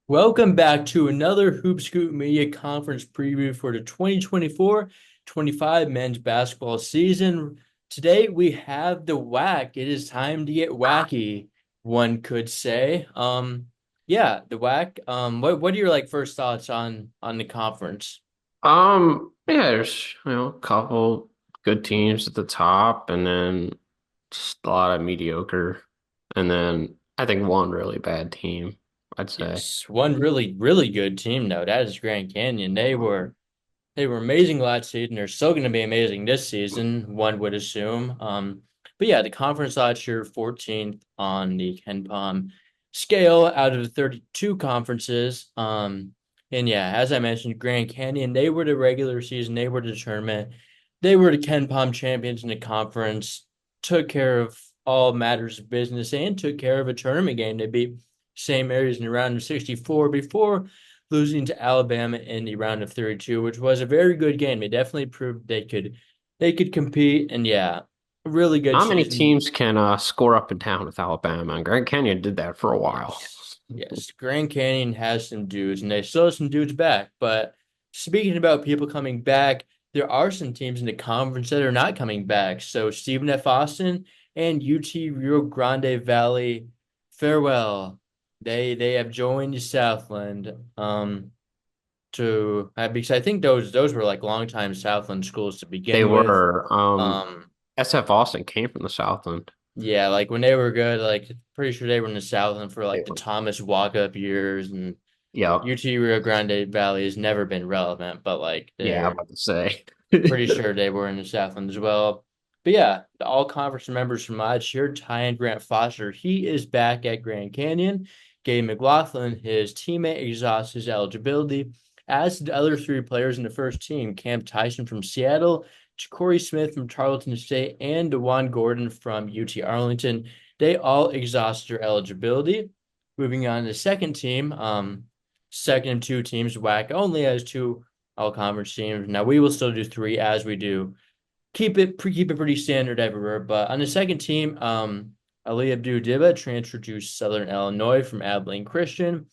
Welcome back to another Hoop Scoop Media Conference preview for the 2024-25 men's basketball season. Today we have the WAC. It is time to get wacky, one could say. Yeah, the WAC. What are your first thoughts on the conference? Yeah, there's, a couple good teams at the top and then just a lot of mediocre. And then I think one really bad team, I'd say. Yes, one really good team though. That is Grand Canyon. They were amazing last season. They're still going to be amazing this season, one would assume. But yeah, the conference last year, 14th on the Ken Palm scale out of the 32 conferences. And yeah, as I mentioned, Grand Canyon, they were the regular season, they were the tournament, they were the Ken Palm champions in the conference, took care of all matters of business, and took care of a tournament game. They beat same areas in the round of 64 before losing to Alabama in the round of 32, which was a very good game. They definitely proved they could compete, and yeah, a really good Not many season. teams can score up and down with Alabama, and Grand Canyon did that for a while. Yes, yes. Grand Canyon has some dudes, and they still have some dudes back. But speaking about people coming back, there are some teams in the conference that are not coming back. So Stephen F. Austin and UT Rio Grande Valley, farewell. They have joined Southland. To because I think those were like longtime Southland schools to They begin with. were, SF Austin came from the Southland. Yeah, like when they were good, like pretty sure they were in the Southland for They like the were, Thomas walk-up years, and yeah, UT Rio Grande Valley has never been relevant, but like yeah, I'm they're about to say. pretty sure they were in the Southland as well. But yeah, the all conference members from last year, Ty and Grant Foster, he is back at Grand Canyon. Gabe McLaughlin, his teammate, exhausts his eligibility, as the other three players in the first team, Cam Tyson from Seattle, Corey Smith from Tarleton State, and DeJuan Gordon from UT Arlington. They all exhaust their eligibility. Moving on to the second team, second of two teams, WAC only has two all conference teams. Now we will still do three as we do. Keep it pretty standard everywhere. But on the second team, Ali Abdul Diba transferred to Southern Illinois from Abilene Christian.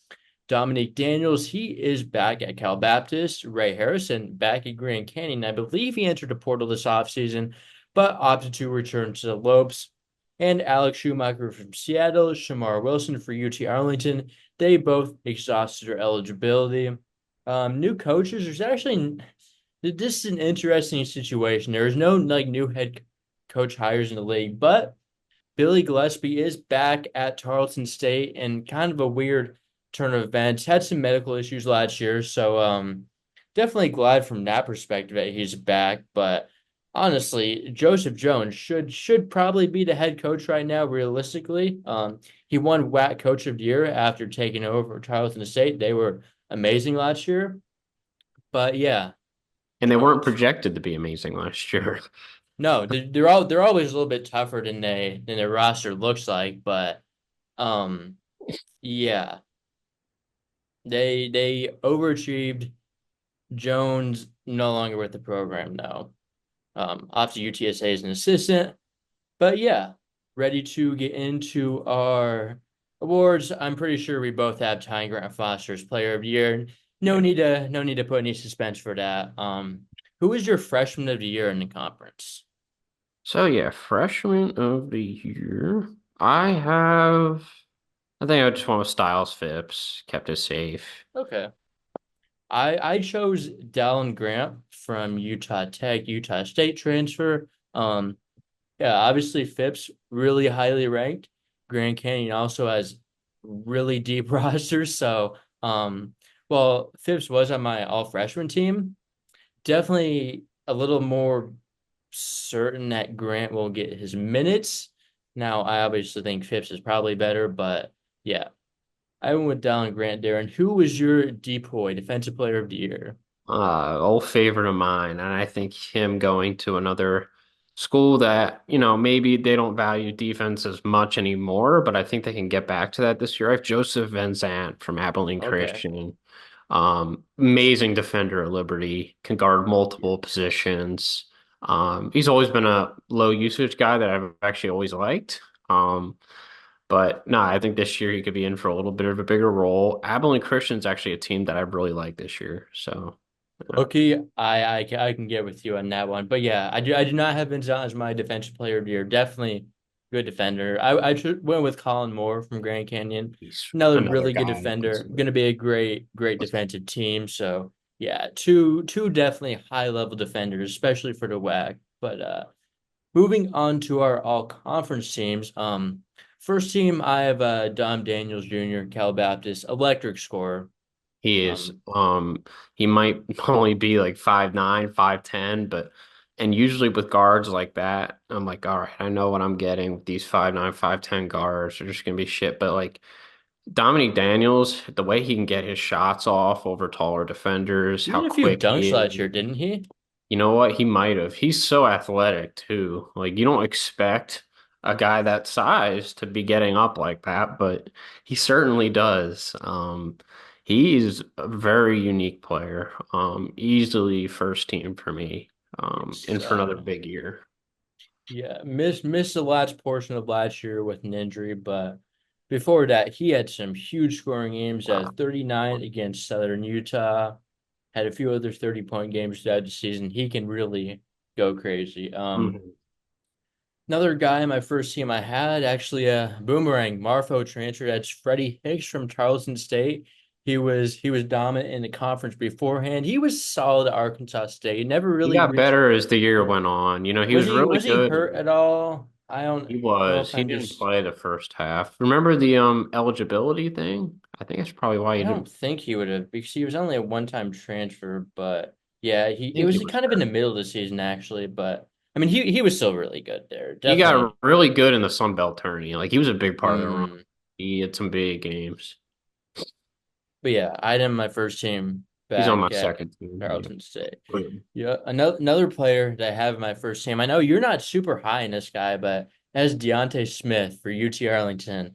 Dominique Daniels, he is back at Cal Baptist. Ray Harrison back at Grand Canyon. I believe he entered the portal this offseason, but opted to return to the Lopes. And Alex Schumacher from Seattle, Shamar Wilson for UT Arlington. They both exhausted their eligibility. New coaches. There's actually this is an interesting situation. There is no like new head coach hires in the league, but Billy Gillespie is back at Tarleton State and kind of a weird turn of events. Had some medical issues last year, so definitely glad from that perspective that he's back. But honestly, Joseph Jones should probably be the head coach right now, realistically. He won WAC Coach of the Year after taking over Tarleton State. They were amazing last year. But yeah, And they weren't projected to be amazing last year. no, they're always a little bit tougher than their roster looks like, but um yeah, they overachieved. Jones no longer with the program now. Off to UTSA as an assistant. But yeah, ready to get into our awards. I'm pretty sure we both have Ty Grant Foster's Player of the Year. Yeah. No need to put any suspense for that. Who is your freshman of the year in the conference? So yeah, freshman of the year. I think I just went with Styles Phipps, kept it safe. Okay. I chose Dallin Grant from Utah Tech, Utah State transfer. Yeah, obviously Phipps really highly ranked. Grand Canyon also has really deep rosters, so well, Phipps was on my all freshman team. Definitely a little more certain that Grant will get his minutes. Now, I obviously think Phipps is probably better, but yeah, I went with Dallin Grant there. And who was your depoy defensive player of the year? Old favorite of mine, and I think him going to another school that, maybe they don't value defense as much anymore, but I think they can get back to that this year. I have Joseph Van Zant from Abilene Okay. Christian. Amazing defender at Liberty, can guard multiple positions. He's always been a low usage guy that I've actually always liked. Um, But no, I think this year he could be in for a little bit of a bigger role. Abilene Christian's actually a team that I really like this year. So yeah, Loki, I can get with you on that one. But yeah, I do not have Vincent as my defensive player of the year. Definitely good defender. I should went with Colin Moore from Grand Canyon. he's Another another really good guy to defender. consider. Going to be a great defensive team. So yeah, two definitely high level defenders, especially for the WAC. But moving on to our all conference teams. First team I have Dom Daniels Jr., Cal Baptist, electric scorer. He is. Um, He might only be like 5'9", 5'10", but and usually with guards like that, I'm like, all right, I know what I'm getting with these 5'9", 5'10" guards. They're just gonna be shit. But like Dominic Daniels, the way he can get his shots off over taller defenders, he how had a few quick he dunks last is. year, didn't he? You know what? He might have. He's so athletic too. Like you don't expect a guy that size to be getting up like that, but he certainly does. He's a very unique player. Easily first team for me. Yes. In for another big year. Yeah, missed the last portion of last year with an injury, but before that, he had some huge scoring games Wow. at 39 against Southern Utah. Had a few other 30-point games throughout the season. He can really go crazy. Mhm. Another guy in my first team I had actually a boomerang Marfo transfer. That's Freddie Hicks from Charleston State. He was dominant in the conference beforehand. He was solid at Arkansas State. Never He really got reached. better as the year went on. You know, he was really Was he hurt good. at all? I don't He know was. if He I'm didn't just. play the first half. Remember the eligibility thing? I think that's probably why I he don't didn't. think he would have because he was only a one-time transfer. But yeah, he I it think he was was kind of in the hurt. middle of the season actually. But I mean, he was still really good there. He Definitely. got really good in the Sun Belt tourney. Like he was a big part of the run. Mm. He had some big games. But yeah, I had my first team He's on my back at second team. Carleton State. Yeah. Yeah, another player that I have in my first team. I know you're not super high in this guy, but as Deontay Smith for UT Arlington.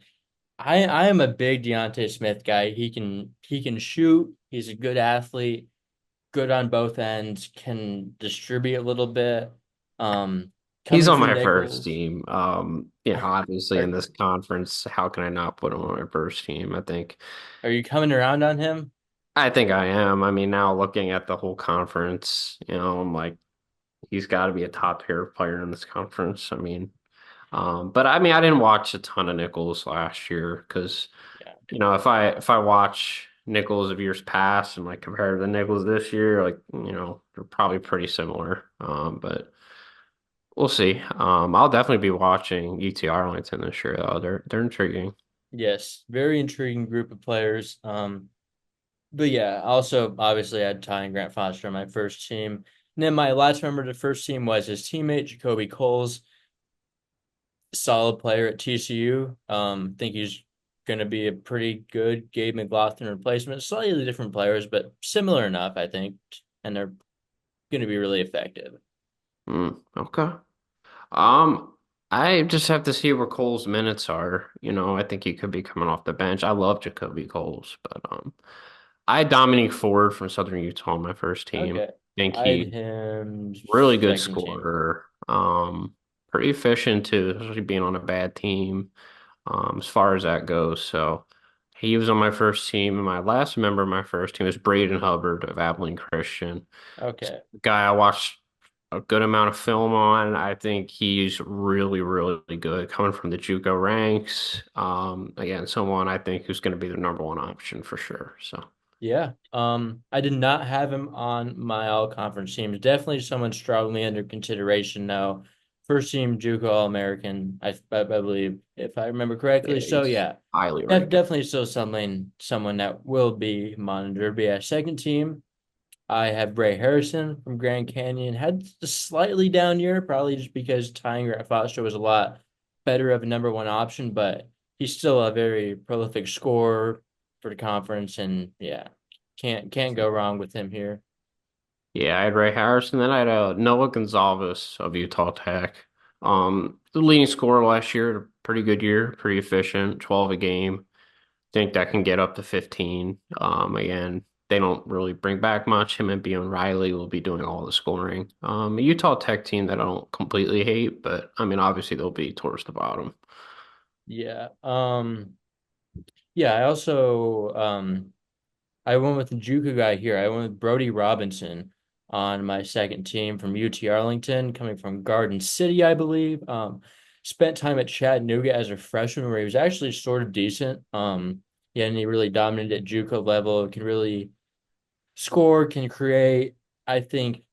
I am a big Deontay Smith guy. He can shoot. He's a good athlete, good on both ends, can distribute a little bit. He's Coming on from my first Nichols. team. Obviously in Are this conference, how can I not put him on my first team? are you coming around on him? I think I am. I mean, now looking at the whole conference, I'm like, he's got to be a top tier player in this conference. But I mean, I didn't watch a ton of Nichols last year because, Yeah. if I watch Nichols of years past and like compare to the Nichols this year, like, they're probably pretty similar. But we'll see. I'll definitely be watching UT Arlington this year though. They're intriguing. Yes. Very intriguing group of players. But yeah, also obviously I had Ty and Grant Foster on my first team. And then my last member of the first team was his teammate, Jacoby Coles. Solid player at TCU. Think he's going to be a pretty good Gabe McLaughlin replacement. Slightly different players, but similar enough, I think, and they're going to be really effective. Okay. Um, I just have to see where Cole's minutes are. I think he could be coming off the bench. I love Jacoby Coles, but I had Dominique Ford from Southern Utah on my first team. Okay, I think I had he him really good second team. scorer. Pretty efficient too, especially being on a bad team. As far as that goes. So he was on my first team, and my last member of my first team was Braden Hubbard of Abilene Christian. Okay, Guy I watched a good amount of film on. I think he's really, really good coming from the JUCO ranks. Again, someone I think who's going to be the number one option for sure. So yeah. I did not have him on my all conference team. Definitely someone strongly under consideration though. First team JUCO All American, I believe, if I remember yeah, correctly. So he's yeah, highly ranked. definitely still someone that will be monitored. But yeah, second team, I have Bray Harrison from Grand Canyon. Had a slightly down year, probably just because tying Grant Foster was a lot better of a number one option, but he's still a very prolific scorer for the conference, and yeah, can't go wrong with him here. Yeah, I had Ray Harrison. Then I had Noah Gonzalez of Utah Tech. The leading scorer last year, pretty good year, pretty efficient, 12 a game. Think that can get up to 15. Again, they don't really bring back much. Him and Beon Riley will be doing all the scoring. A Utah Tech team that I don't completely hate, but I mean, obviously they'll be towards the bottom. Yeah. Yeah, I also I went with the Juku guy here. I went with Brody Robinson on my second team from UT Arlington, coming from Garden City, I believe. Spent time at Chattanooga as a freshman where he was actually sort of decent. Yeah, and he really dominated at JUCO level, can really score, can create. I think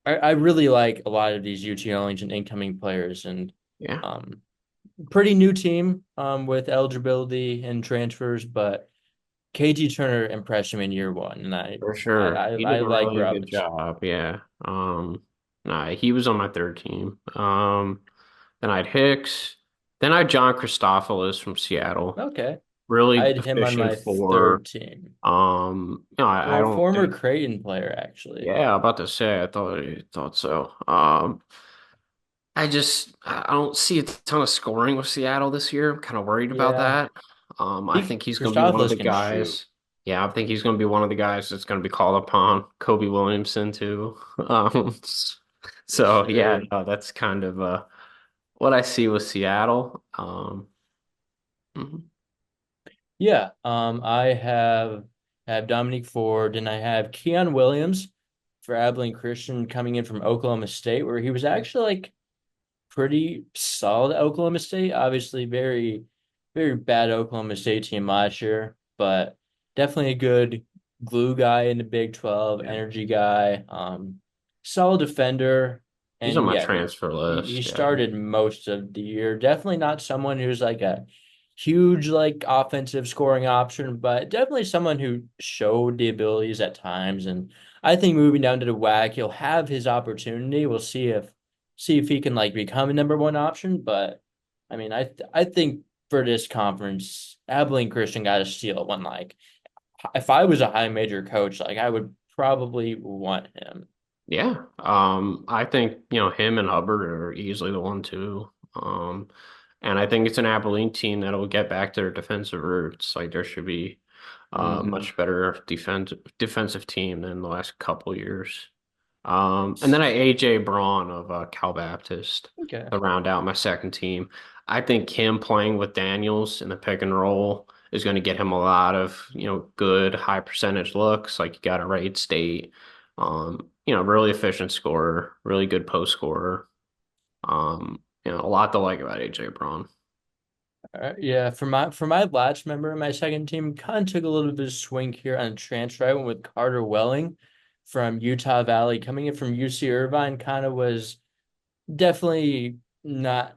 I really like a lot of these UT Arlington incoming players and Yeah, um pretty new team with eligibility and transfers, but KT Turner impressed me in year one, and for sure. He I did a like really good Robinson. job. Yeah. Nah, he was on my third team. Then I had Hicks. Then I had John Christophilus from Seattle. Okay, I Really had him on efficient my for third team. I don't Former think Creighton player, actually. yeah, about to say I thought so. I don't see a ton of scoring with Seattle this year. I'm kind of worried about Yeah, that. I he think he's going to be one of Christophilus the can shoot. guys. Yeah, I think he's going to be one of the guys that's going to be called upon. Kobe Williamson too. Um, For so yeah, sure. no, that's kind of what I see with Seattle. Mhm. Yeah, I have Dominique Ford, and I have Keon Williams for Abilene Christian coming in from Oklahoma State, where he was actually like pretty solid at Oklahoma State. Obviously, very bad Oklahoma State team last year, but definitely a good glue guy in the Big 12, Yeah, energy guy, solid defender. he's on And my yeah, transfer he list. Yeah, started most of the year. Definitely not someone who's like a huge like offensive scoring option, but definitely someone who showed the abilities at times. And I think moving down to the WAC, he'll have his opportunity. We'll see if he can like become a number one option. But I mean, I think for this conference, Abilene Christian got to steal one. Like if I was a high major coach, like I would probably want him. yeah. I think him and Hubbard are easily the one two. And I think it's an Abilene team that'll get back to their defensive roots. Like there should be Hmm. much better defensive team than the last couple years. And then I AJ Braun of Cal Baptist Okay. to round out my second team. I think him playing with Daniels in the pick and roll is going to get him a lot of good high percentage looks. Like you got a Wright State, really efficient scorer, really good post scorer. A lot to like about AJ Braun. Yeah, for my last member of my second team, kind of took a little bit of swing here on transfer. I went with Carter Welling from Utah Valley, coming in from UC Irvine. Kind of was definitely not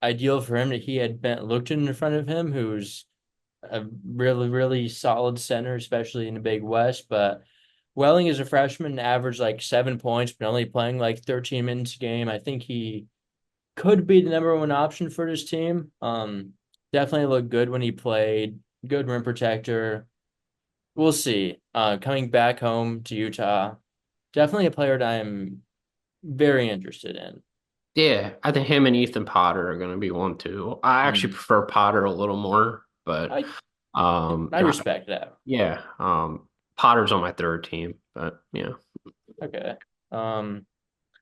ideal for him that he had Bent looked in front of him, who's a really solid center, especially in the Big West. But Welling is a freshman, averaged like 7 points, but only playing like 13 minutes a game. I think he could be the number one option for this team. Definitely looked good when he played. Good rim protector. We'll see. Coming back home to Utah, definitely a player that I'm very interested in. Yeah, I think him and Ethan Potter are going to be one too. I actually Mm. prefer Potter a little more, but I um, I yeah, respect that. yeah, Potter's on my third team, but Okay. Um,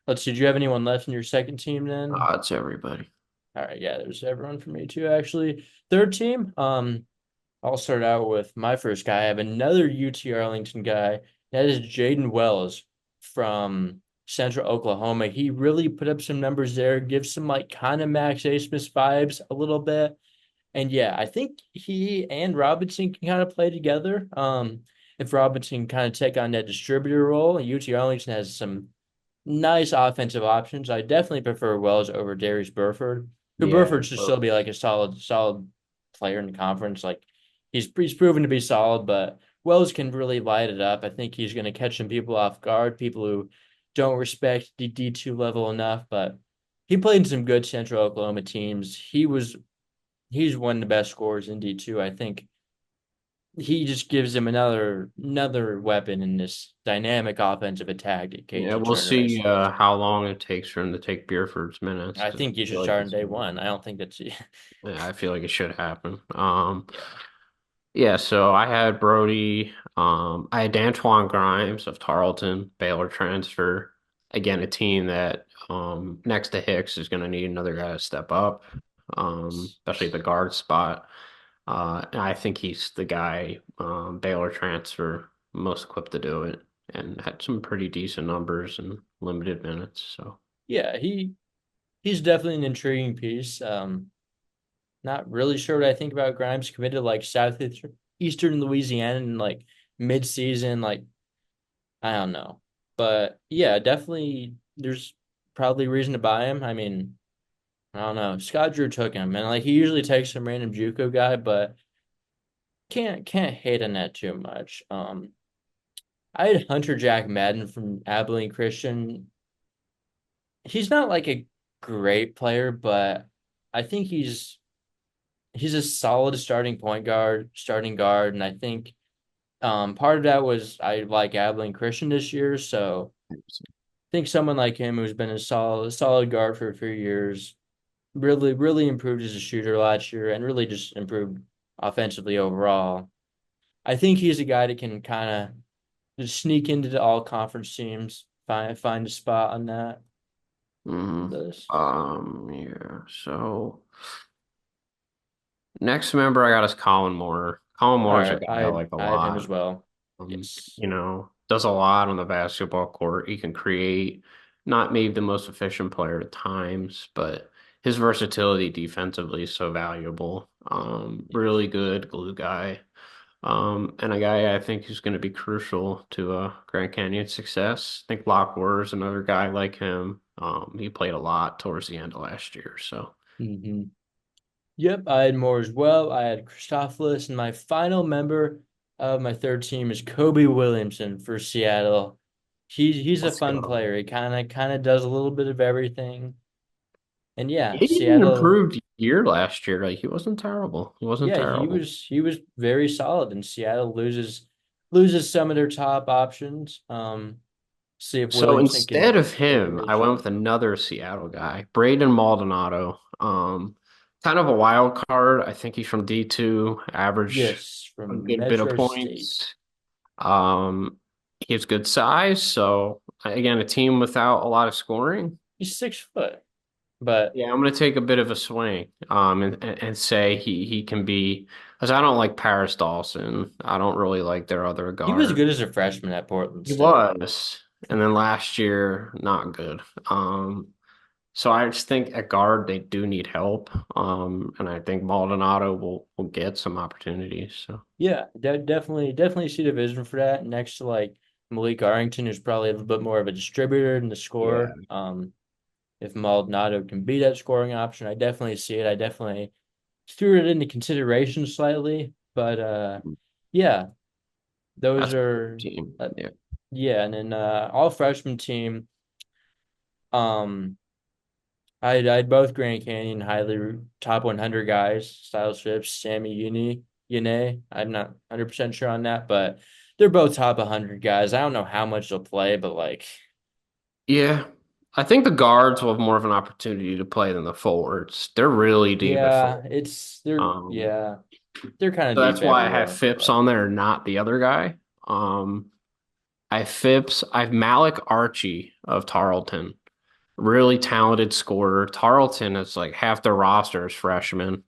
let's see. Do you have anyone left in your second team then? it's everybody. All right, yeah, there's everyone for me too, actually. Third team, I'll start out with my first guy. I have another UT Arlington guy. That is Jaden Wells from Central Oklahoma. He really put up some numbers there, gives some like kind of Max Abmas vibes a little bit. And yeah, I think he and Robinson can kind of play together. If Robinson kind of take on that distributor role, UT Arlington has some nice offensive options. I definitely prefer Wells over Darius Burford, who Yeah, Burford should still be like a solid player in the conference. Like he's proven to be solid, but Wells can really light it up. I think he's going to catch some people off guard, people who don't respect the D2 level enough. But he played in some good Central Oklahoma teams. He's one of the best scorers in D2. I think he just gives him another weapon in this dynamic offensive attack that yeah, KT we'll Turner see misses. how long it takes for him to take Bierford's minutes I because think you I feel should like start on day one. I don't think that's yeah, I feel like it should happen. yeah. Yeah, so I had Brody. I had D'Antoine Grimes of Tarleton, Baylor transfer. Again, a team that next to Hicks is going to need another guy to step up. especially the guard spot. And I think he's the guy, Baylor transfer, most equipped to do it, and had some pretty decent numbers and limited minutes. So, Yeah, he's definitely an intriguing piece. Not really sure what I think about Grimes committed to like Southeastern Louisiana and like mid-season. Like I don't know, but yeah, definitely there's probably reason to buy him. I mean, I don't know. Scott Drew took him, and like he usually takes some random JUCO guy, but can't hate on that too much. I had Hunter Jack Madden from Abilene Christian. He's not like a great player, but I think he's a solid starting guard, and I think part of that was I like Abilene Christian this year, so I think someone like him who's been a solid guard for a few years really improved as a shooter last year and really just improved offensively overall. I think he's a guy that can kind of just sneak into the all conference teams, find a spot on that mhm. list. Yeah. So next member I got is Colin Moore. Colin All Moore is a right, guy I like a I have him as lot. well. Yes. Does a lot on the basketball court. He can create, not maybe the most efficient player at times, but his versatility defensively is so valuable. Really good glue guy. And a guy I think is going to be crucial to Grand Canyon's success. I think Lockwood is another guy like him. He played a lot towards the end of last year, so Hmm. Yep, I had more as well. I had Christophilus, and my final member of my third team is Kobe Williamson for Seattle. He's a let's fun go. player. He kind of does a little bit of everything. And yeah, He had an Seattle. improved year last year. Like he wasn't terrible. He wasn't Yeah, terrible. he was very solid. And Seattle loses some of their top options. See if So Williamson instead can of make a him, real I went with jump. another Seattle guy, Braden Maldonado. Kind of a wild card. I think he's from D2, average Yes, a from good bit of Metro State. points. Um, he has good size. So again, a team without a lot of scoring. He's 6 foot, but Yeah, I'm going to take a bit of a swing, and say he can be, because I don't like Paris Dawson. I don't really like their other he was guard. good as a freshman at Portland He State. was, and then last year, not good. So I just think at guard they do need help. And I think Maldonado will get some opportunities. So Yeah, definitely see the vision for that. Next to like Malik Arrington, who's probably a little bit more of a distributor than the yeah. scorer. If Maldonado can be that scoring option, I definitely see it. I definitely threw it into consideration slightly, but yeah, those That's my are team. uh, Yeah. yeah, and then all freshman team. Um, I'd both Grand Canyon highly top 100 guys, Styles Phipps, Sammy Yune. I'm not 100% sure on that, but they're both top 100 guys. I don't know how much they'll play, but like, Yeah. I think the guards will have more of an opportunity to play than the forwards. They're really deep at yeah, forward. Um, yeah, they're kind of so that's deep why I have everywhere, Phipps but on there, not the other guy. Um, I have Phipps. I have Malik Archie of Tarleton. Really talented scorer. Tarleton is like half their roster is freshmen.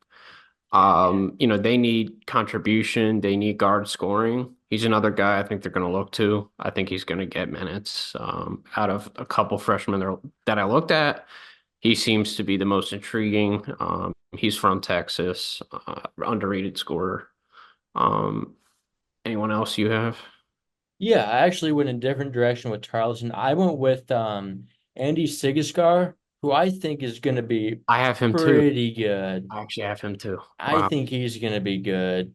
They need contribution. They need guard scoring. He's another guy I think they're going to look to. I think he's going to get minutes. Out of a couple freshmen that I looked at, he seems to be the most intriguing. He's from Texas, underrated scorer. Um, Anyone else you have? yeah, I actually went a different direction with Tarleton. I went with Andy Sigaskar, who I think is going to be I have him too. pretty good. I actually have him too. I Wow. think he's going to be good.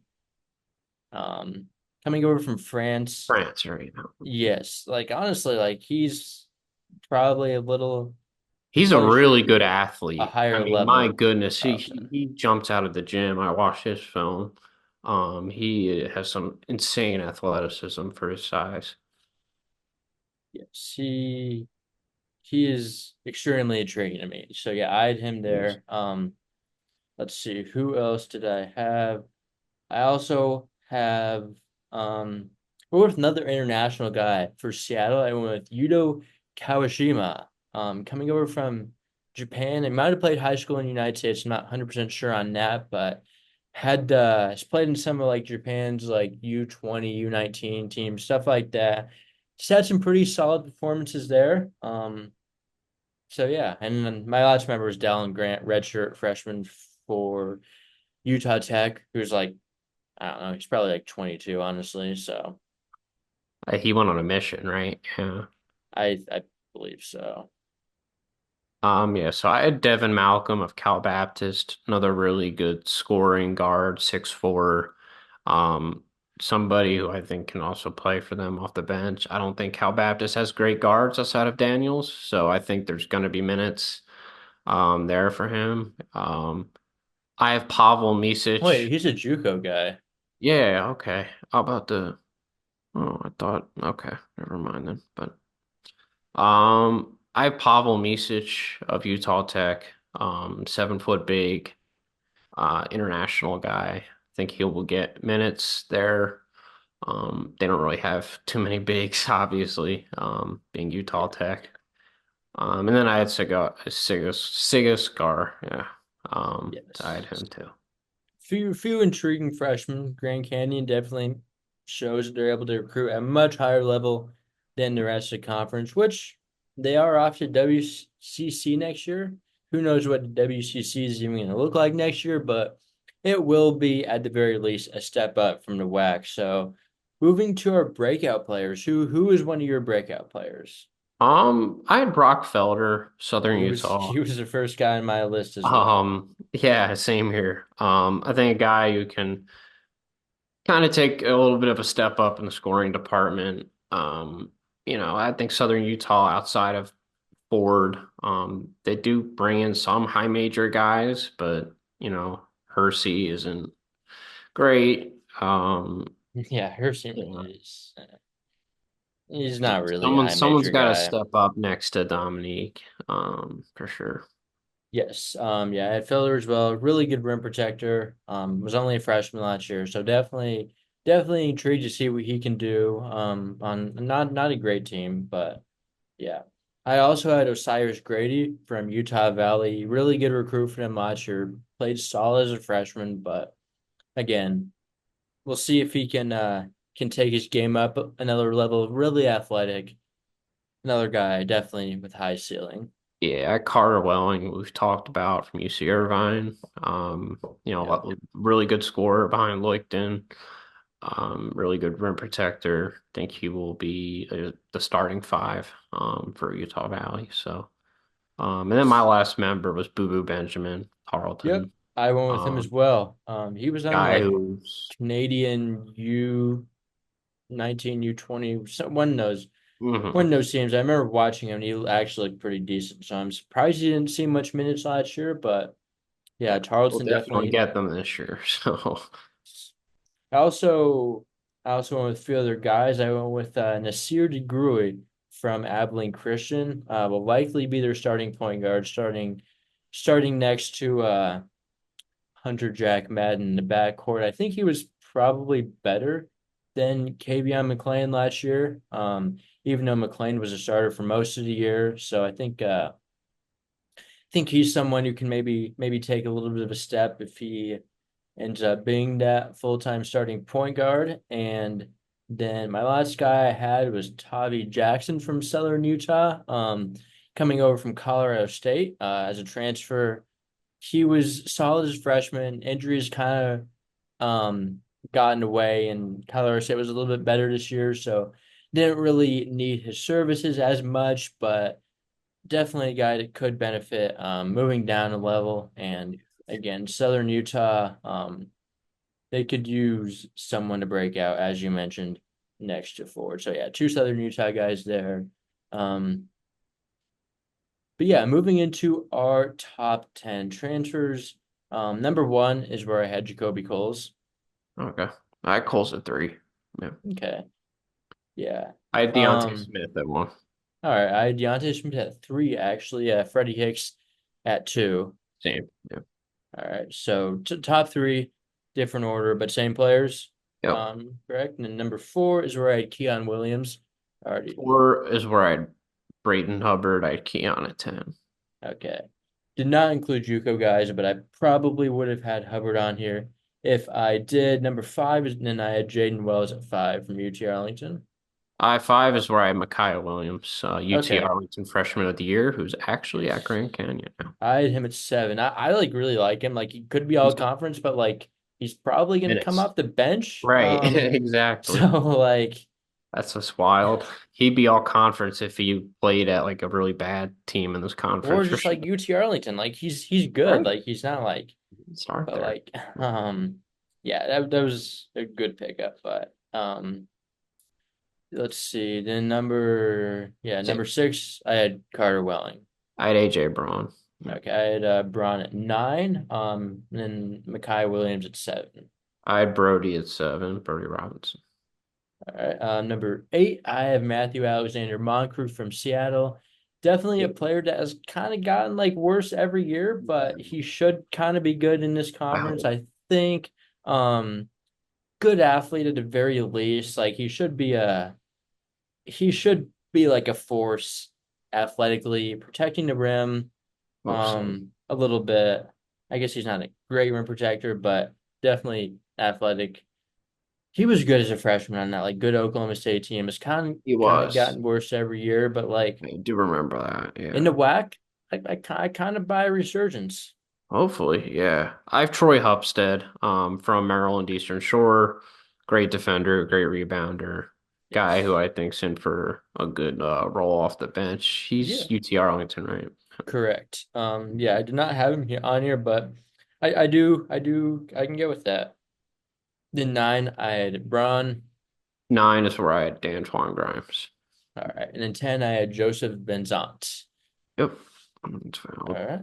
Um, Coming over from France, France right now. yes, like honestly, like he's probably a little He's a closer really good to a athlete. I higher mean, my level goodness, Tarleton. he jumps out of the gym. I watched his film. He has some insane athleticism for his size. Yes, he is extremely intriguing to me. So yeah, I had him Yes. there. Let's see, who else did I have? I also have we're with another international guy for Seattle. I went with Yuto Kawashima, coming over from Japan. He might have played high school in the United States. I'm not 100% sure on that, but he's played in some of like Japan's like U20, U19 teams, stuff like that. He's had some pretty solid performances there. So yeah, and then my last member is Dallin Grant, redshirt freshman for Utah Tech, who's like, I don't know, he's probably like 22, honestly. So He went on a mission, right? Yeah. I believe so. Yeah, so I had Devin Malcolm of Cal Baptist, another really good scoring guard, 6'4". Um, Somebody who I think can also play for them off the bench. I don't think Cal Baptist has great guards outside of Daniels, so I think there's going to be minutes there for him. I have Pavel Misic. Wait, he's a JUCO guy. Yeah, okay. How about the Oh, I thought okay, never mind then. But I have Pavel Misic of Utah Tech, 7 foot big, international guy. I think he will get minutes there. They don't really have too many bigs, obviously, being Utah Yeah. Tech. And then I had Sigascar, yeah. I had Yes. him too. Few intriguing freshmen. Grand Canyon definitely shows that they're able to recruit at a much higher level than the rest of the conference, which they are off to WCC next year. Who knows what the WCC is even going to look like next year, but it will be at the very least a step up from the WAC. So, moving to our breakout players, who is one of your breakout players? I had Brock Felder, Southern Utah. He was the first guy on my list as well. Yeah, same here. I think a guy who can kind of take a little bit of a step up in the scoring department. I think Southern Utah outside of Ford, they do bring in some high major guys, but Hersey isn't great. Yeah, Hershey Yeah. is he's not really a high Someone's major got to guy. step up next to Dominique, for sure. Yes. Yeah, at Filler as well. Really good rim protector. Was only a freshman last year, so definitely intrigued to see what he can do. On not a great team, but yeah. I also had Osiris Grady from Utah Valley. Really good recruit for him last year. Played solid as a freshman, but again, we'll see if he can take his game up another level. Really athletic. Another guy, definitely with high ceiling. Yeah, Carter Welling, we've talked about from UC Irvine. Yep. Really good scorer behind Loicton. Really good rim protector. Think he will be the starting five for Utah Valley. So, and then my last member was Boo Boo Benjamin Yep. Tarleton. I went with him as Um, well. He was on Guy like who's Canadian U19, U20. One mhm. of those teams. I remember watching him. And he actually looked pretty decent. So I'm surprised he didn't see much minutes last year. But yeah, We'll Tarleton definitely definitely. get them this year. So, I also I also went with a few other guys. I went with Nasir DeGrui from Abilene Christian. Will likely be their starting point guard, starting next to Hunter Jack Madden in the backcourt. I think he was probably better than Kavion McLean last year. Even though McLean was a starter for most of the year. So I think he's someone who can maybe take a little bit of a step if he ends up being that full-time starting point guard. And then my last guy I had was Tavi Jackson from Southern Utah, coming over from Colorado State as a transfer. He was solid as a freshman. Injuries kind of got in the way, and Colorado State was a little bit better this year, so didn't really need his services as much, but definitely a guy that could benefit moving down a level. And again, Southern Utah, they could use someone to break out, as you mentioned, next to Ford. So yeah, two Southern Utah guys there. Um, but yeah, moving into our top 10 transfers. Number one is where I had Jacoby Coles. okay. I calls it three. Yeah. Okay. Yeah. I had Deontay Um, Smith at one. all right. I had Deontay Smith at three, actually. Yeah, Freddie Hicks at two. Same. Yeah. All right. So top three, different order, but same players. Yep. Correct. And then number four is where I had Keon Williams. Already. Four is where I had Brayton Hubbard. I had Keon at 10. Okay. Did not include JUCO guys, but I probably would have had Hubbard on here if I did. Number five is then I had Jaden Wells at five from UT Arlington. I5 is where I have Micaiah Williams, UT Okay. Arlington Freshman of the Year, who's actually at Grand Canyon now. I had him at seven. I like really like him. Like he could be all He's got conference, but like he's probably gonna come minutes. off the bench. Right, exactly. So like That's just wild. He'd be all conference if he played at like a really bad team in this or conference for just sure. like UT Arlington. Like he's good. Right. Like he's not like Start but there. like yeah, that was a good pickup. But let's see. Then number six, I had Carter Welling. I had AJ Braun. Okay, I had Braun at nine. And then Micaiah Williams at seven. I had Brody at 7, Brody Robinson. All right. Number eight, I have Matthew Alexander Moncrief from Seattle. Definitely a Yep. player that has kind of gotten like worse every year, but he should kind of be good in this conference. Wow. I think good athlete at the very least. Like he should be like a force athletically, protecting the rim Well said. a little bit. I guess he's not a great rim protector, but definitely athletic. He was good as a freshman on that like good Oklahoma State team. It's He kind of was. gotten worse every year, but like I do remember that. in Yeah. the WAC, I kind of buy a resurgence. Hopefully, yeah. I have Troy Hupstead, from Maryland Eastern Shore. Great defender, great rebounder. Guy who Yes. I think's in for a good roll off the bench. Yeah, He's UT Arlington, right? correct. Yeah, I did not have him here on here, but I can get with that. Then nine, I had Braun. 9 is where I had Dan Twan Grimes. All right, and then 10, I had Joseph Benzant. Yep. That's All valid. right.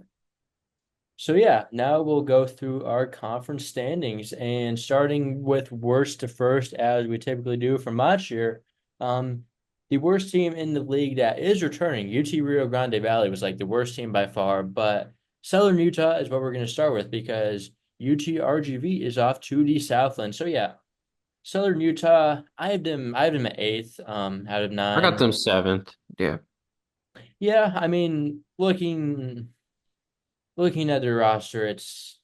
So yeah, now we'll go through our conference standings and starting with worst to first, as we typically do from last year. Um, the worst team in the league that is returning, UT Rio Grande Valley, was like the worst team by far, but Southern Utah is what we're going to start with because UT RGV is off to the Southland. So yeah, Southern Utah, I have them at eighth, out of I got nine. them 7th. Yeah. Yeah, I mean, looking at their roster, it's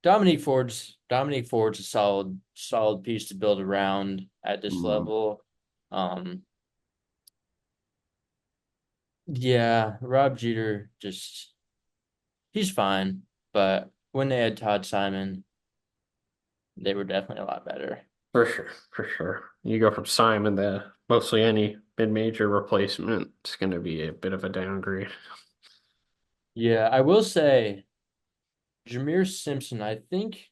Dominique Ford's a solid piece to build around at this Mm, level. Um, yeah, Rob Jeter just he's fine, but when they had Todd Simon, they were definitely a lot better. for sure. For sure. You go from Simon to mostly any mid-major replacement. It's going to be a bit of a downgrade. Yeah, I will say Jameer Simpson, I think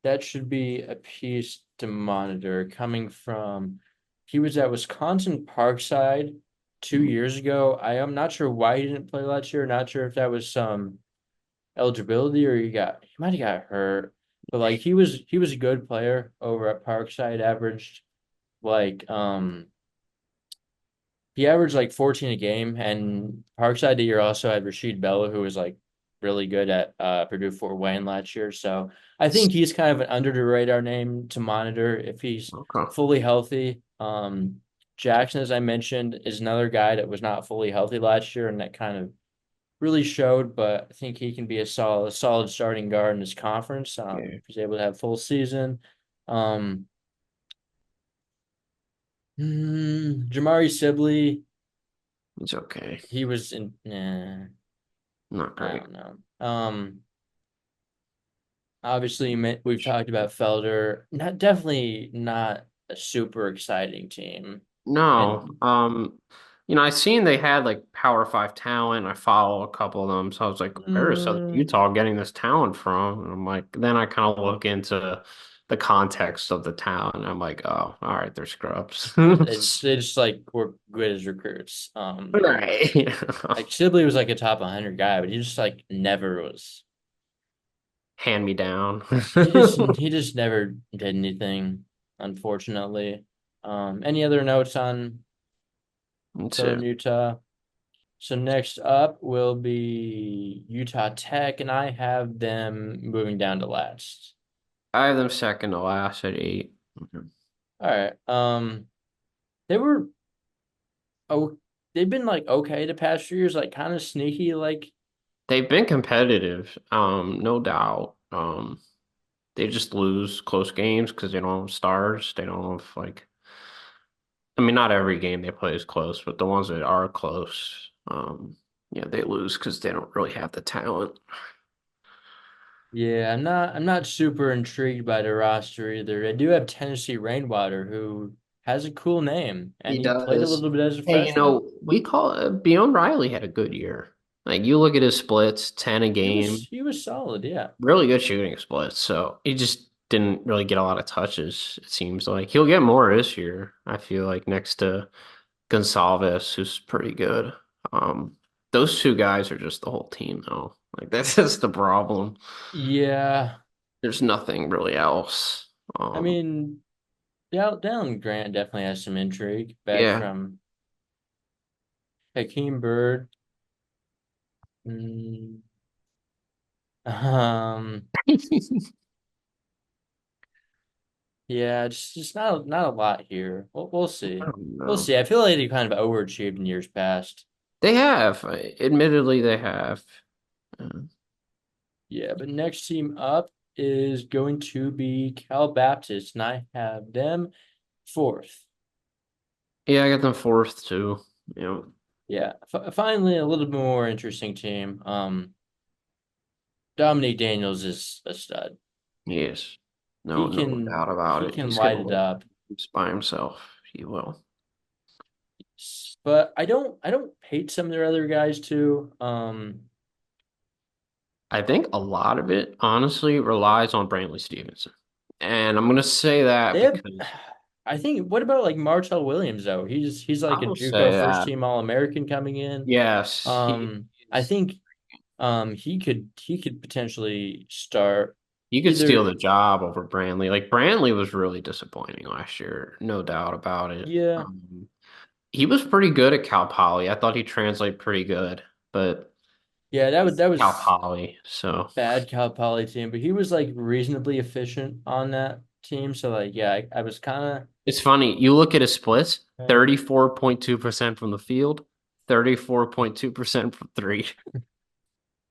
that should be a piece to monitor coming from he was at Wisconsin Parkside 2 years ago. I am not sure why he didn't play last year. Not sure if that was some eligibility or he might have got hurt. But like he was a good player over at Parkside, averaged like he averaged like 14 a game, and Parkside the year also had Rashid Bella, who was like really good at Purdue Fort Wayne last year. So I think he's kind of an under the radar name to monitor if he's Okay. fully healthy. Jackson, as I mentioned, is another guy that was not fully healthy last year, and that kind of really showed. But I think he can be a solid starting guard in this conference. Yeah. If he's able to have full season. Um, Jamari Sibley, It's okay. he was in. Not I great. don't know. Obviously, we've talked about Felder. Not definitely not a super exciting team. No. And I seen they had like Power Five talent. I follow a couple of them, so I was like, "Where is Southern mm, Utah getting this talent from?" And I'm like, then I kind of look into the context of the talent. And I'm like, "Oh, all right, they're scrubs." they just like were good as recruits. Right. Like Sibley was like a top 100 guy, but he just like never was. Hand me down. He just never did anything, unfortunately. Any other notes on That's Southern it. Utah? So next up will be Utah Tech, and I have them moving down to last. I have them second to last at 8. All right. They were oh they've been like okay the past few years, like kind of sneaky, like They've been competitive, no doubt. They just lose close games because they don't have stars. They don't have like, I mean, not every game they play is close, but the ones that are close, yeah, they lose because they don't really have the talent. Yeah, I'm not super intrigued by the roster either. I do have Tennessee Rainwater, who has a cool name, He and he played a does. little bit as a Hey, freshman. we call Beyond Riley had a good year. Like you look at his splits, 10 a He was game, he was solid, yeah. really good shooting splits. So he just didn't really get a lot of touches, it seems like. He'll get more this year, I feel like, next to Gonsalves, who's pretty good. Um, those two guys are just the whole team, though. Like that's just the problem. Yeah, There's nothing really else. I Um, mean, Dallin Grant definitely has some intrigue back yeah. from Hakeem Bird. Mm, um, yeah, just not a lot here. We'll I see. don't We'll know. see. I feel like they kind of overachieved in years past. They have, admittedly, they have. Uh, Yeah, but next team up is going to be Cal Baptist, and I have them fourth. yeah, I got them fourth too. You know, Yeah, finally a little bit more interesting team. Dominique Daniels is a stud. he is. He No can doubt about he it. can He's light gonna it win up. games by himself. He will. But I don't hate some of their other guys too. I think a lot of it, honestly, relies on Brantley Stevenson. And I'm gonna say that They have because I think what about like Martell Williams though? He's I like a will say JUCO first that team All American coming in. yes, I is think he could potentially start he could steal either. the job over Brantley. Like Brantley was really disappointing last year, no doubt about it. Yeah, He was pretty good at Cal Poly. I thought he translated pretty good, but yeah, that Cal was Poly, so bad Cal Poly team, but he was like reasonably efficient on that team. So like, yeah, I was kind it's funny. You look at his splits, of 34.2% from the field, 34.2% from three.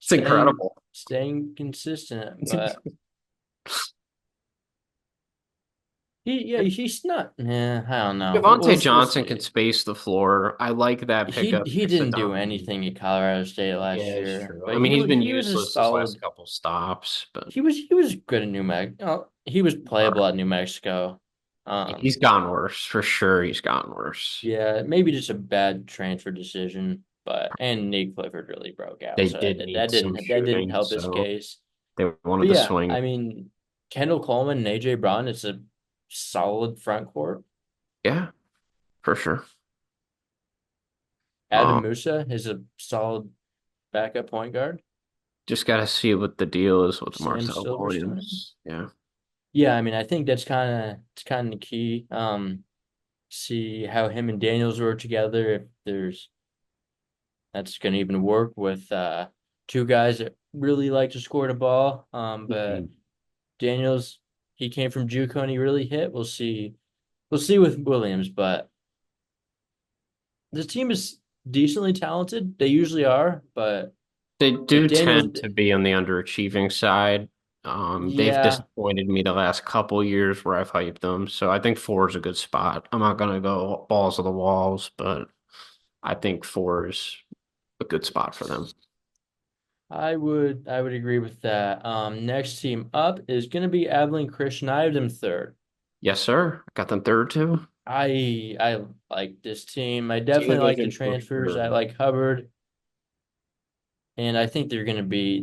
It's staying incredible. staying consistent, but he's not. Yeah, I don't know. Javante We'll Johnson can see. space the floor. I like that pickup He next to didn't do Donovan. anything at Colorado State Yeah, last it's year, true. but I mean, he's been he was a useless his last solid. couple stops, but He was good at New Mexico. He was playable at New Mexico. he's Um, gotten worse for sure. He's gotten worse. yeah, maybe just a bad transfer decision, but and Nate Clifford really broke out, They so did need some that didn't shooting, help his so case. they wanted But to yeah, swing. I mean, Kendall Coleman and AJ Brown, it's a solid front court. Yeah, for sure. Adam Um, Musa is a solid backup point guard. just got to see what the deal is with Sam Marcel Silverstein. Williams. Yeah. Yeah, I mean, I think it's kind of the key. See how him and Daniels work together. If there's that's going to even work with two guys that really like to score the ball. But Mhm. Daniels, he came from JUCO and he really hit. We'll see with Williams, but this team is decently talented. They usually are, but They if do Daniels, tend to be on the underachieving side. They've yeah, disappointed me the last couple years where I've hyped them. So I think four is a good spot. I'm not gonna go balls to the walls, but I think four is a good spot for them. I would agree with that. Next team up is going to be Abilene Christian. I have them third. Yes, sir. Got them third too. I like this team. I Team definitely like the division for transfers. I sure. like Hubbard, and I think they're gonna be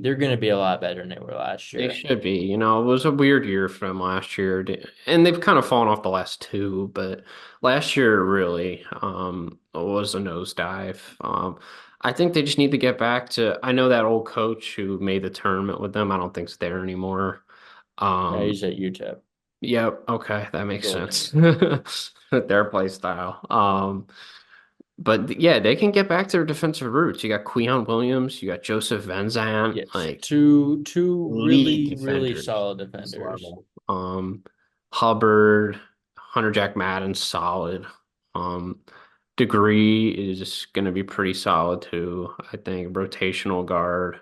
a lot better than they were last They year. should be. It was a weird year for them last year, and they've kind of fallen off the last two. But last year really was a nosedive. I think they just need to get back to. I know that old coach who made the tournament with them. I don't think's there anymore. Yeah, Um, he's at UTEP yep. Okay, that makes Golden sense. Eagle. Their play style. But yeah, they can get back to their defensive roots. You got Queon Williams, you got Joseph Van Zandt, Yes, like two elite really defenders solid at this defenders. level. Hubbard, Hunter Jack Madden, solid. Um, Degree is going to be pretty solid too. I think rotational guard.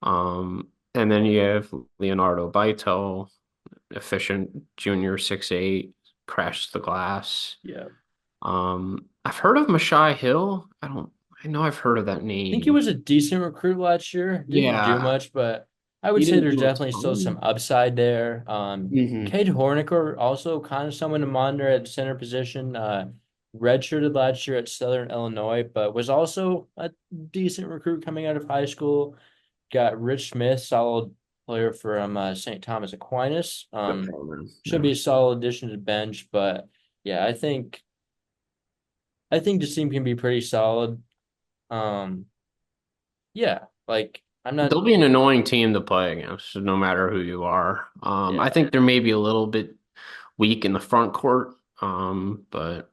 And then you have Leonardo Baito, efficient junior 6'8", crashes the glass. Yeah. I've heard of Mashai Hill. I know I've heard of that Think he name. was a decent recruit last year. Didn't do Yeah, much, but I would he say didn't there's do a definitely still ton. some upside there. Hmm. Cade Horniker also kind of someone to monitor at center position. Redshirted last year at Southern Illinois, but was also a decent recruit coming out of high school. Got Rich Smith, solid player from St. Thomas Aquinas. Good for him. Should Yeah. be a solid addition to the bench, but yeah, I think this team can be pretty solid. Um, yeah, like I'm not. They'll be an annoying team to play against, no matter who you are. I Yeah, think they're maybe a little bit weak in the front court, but at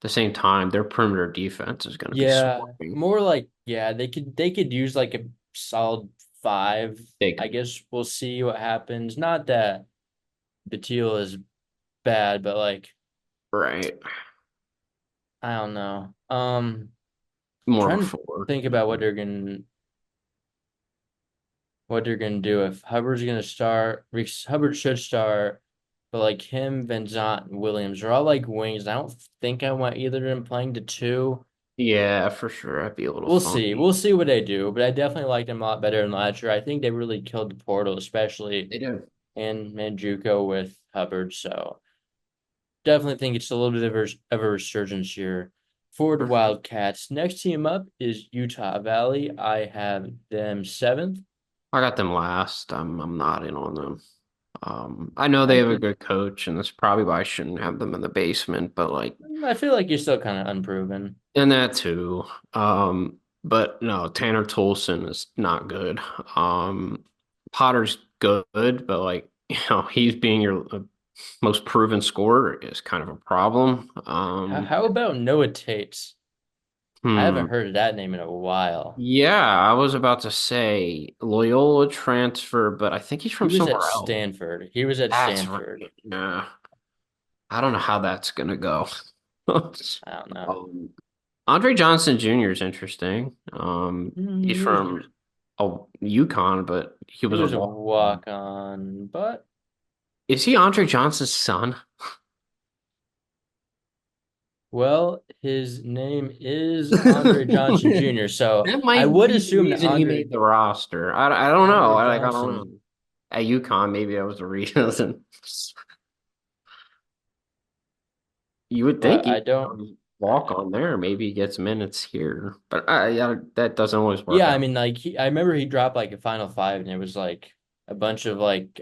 the same time, their perimeter defense is going to be yeah, swarming. more like yeah. They could use like a solid five. They I could, guess we'll see what happens. Not that the teal is bad, but like right? I don't know. More of a Trying to four. think about what they're gonna do if Hubbard's gonna start. Hubbard should start, but like him, Van Zant, and Williams are all like wings. I don't think I want either of them playing to two. Yeah, for sure. That'd be a little We'll see. funky. We'll see what they do, but I definitely liked them a lot better than last year. I think they really killed the portal, especially They do. in Manjuko with Hubbard. So definitely think it's a little bit of a resurgence here for the For sure. Wildcats. Next team up is Utah Valley. I have them seventh. I got them last. I'm not in on them. I know they I have a could. good coach, and that's probably why I shouldn't have them in the basement, but like, I feel like you're still kind of unproven. and that too. But no, Tanner Tolson is not good. Potter's good, but like, he's being your most proven scorer is kind of a problem. How about Noah Tates? I haven't Hmm. heard of that name in a while. Yeah, I was about to say Loyola transfer, but I think he's He from was at somewhere else. Stanford. He was at That's Stanford. right. Yeah. I don't know how that's gonna go. I don't know. Um, Andre Johnson Jr. is interesting. He's He was from UConn, but he he was a was a walk. walk on, but Is he Andre Johnson's son? well, his name is Andre Johnson Jr. So That I might would be the assume that reason he Andre made the roster. I don't know. Andre I don't know. Johnson, At UConn, maybe that was the reason. You would think but he I don't. walk on there. Maybe he gets minutes here, but yeah, that doesn't always work Yeah, I out. mean, like I remember he dropped like a Final Five, and it was like a bunch of like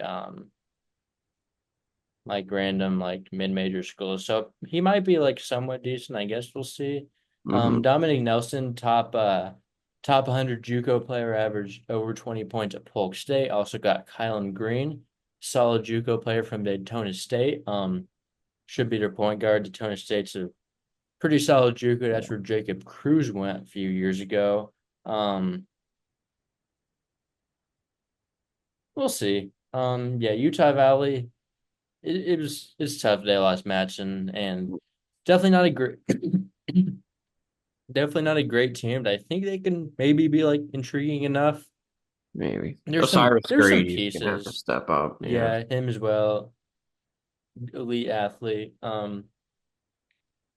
random like mid-major schools. So he might be like somewhat decent. I guess we'll see. Hmm. Dominic Nelson, top 100 JUCO player, averaged over 20 points at Polk State. Also got Kylan Green, solid JUCO player from Daytona State. Should be their point guard. Daytona State's a pretty solid JUCO. That's where Jacob Cruz went a few years ago. Um, we'll see. Yeah, Utah Valley. It's tough their last match and definitely not a great definitely not a great team, but I think they can maybe be like intriguing enough. Maybe There's some Osiris there's some Grady is gonna have to pieces. step up. Yeah, Yeah, him as well. Elite athlete.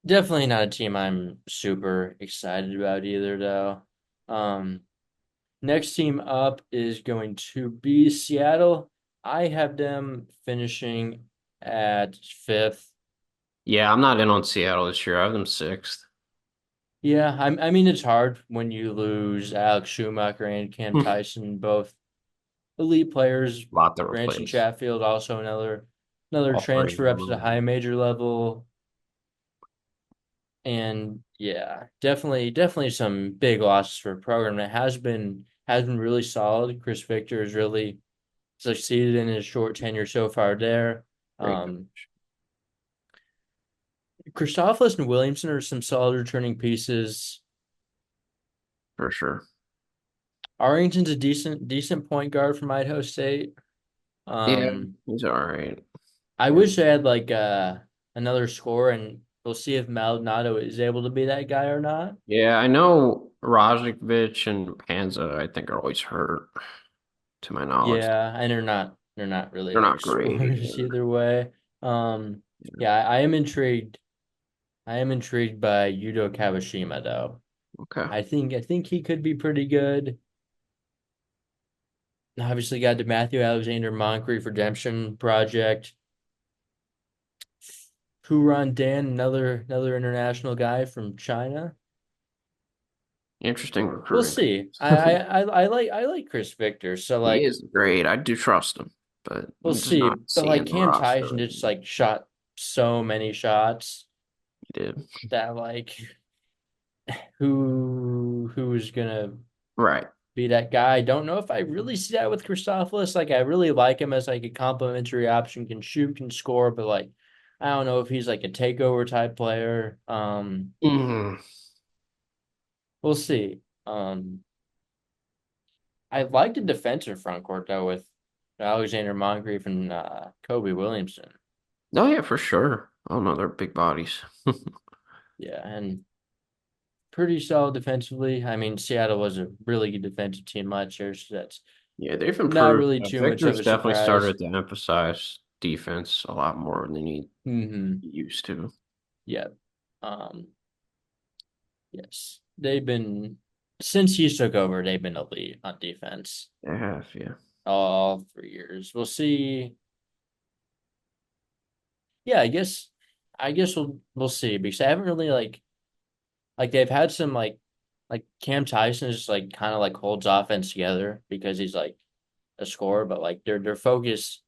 Definitely not a team I'm super excited about either though. Um Next team up is going to be Seattle. I have them finishing at fifth. yeah. I'm not in on Seattle this year. I have them sixth. Yeah, I mean it's hard when you lose Alex Schumacher and Cam Hmm. Tyson, both elite players. Lot to Branson replace. Chatfield, also another All three of transfer up to the high them. major level. And yeah, definitely some big losses for a program that has been really solid. Chris Victor has really succeeded in his short tenure so far there. Great Um, Christophilus and Williamson are some solid returning pieces. for sure. Arlington's a decent point guard from Idaho State. Yeah, Um, he's all right. I Yeah, wish I had like another score, and we'll see if Maldonado is able to be that guy or not. yeah. I know Rajovic and Panza. I think are always hurt. to my knowledge. Yeah, and they're not really They're big not great scorers either. either way. Um, Yeah. yeah, I am intrigued. I am intrigued by Yuto Kawashima though. Okay. I think he could be pretty good. Obviously got the Matthew Alexander Moncrief Redemption Project. Huron Dan, another international guy from China. Interesting We'll recruiting. see. I like Chris Victor, so He like is great. I do trust him, but we'll I'm just see. not But like seeing the Cam roster Tyson right just now. like shot so many shots He did. that like who's gonna Right. be that guy? I don't know if I really see that with Christophilus. Like I really like him as like a complimentary option, can shoot, can score, but like I don't know if he's like a takeover type player. Mhm. We'll see. I like the defensive front court though with Alexander Moncrief and Kobe Williamson. Oh yeah, for sure. Oh no, they're big bodies. Yeah, and pretty solid defensively. I mean, Seattle was a really good defensive team last year, so that's Yeah, they've not improved. really too much of Victor's a definitely surprise. started to emphasize defense a lot more than he Hmm. used to. Yeah. Um, yes. They've been since he's took over, they've been elite on defense They have, yeah. all 3 years. We'll see. Yeah, I guess we'll see because I haven't really like they've had some like Cam Tyson is like kind of like holds offense together because he's like a scorer, but like their focus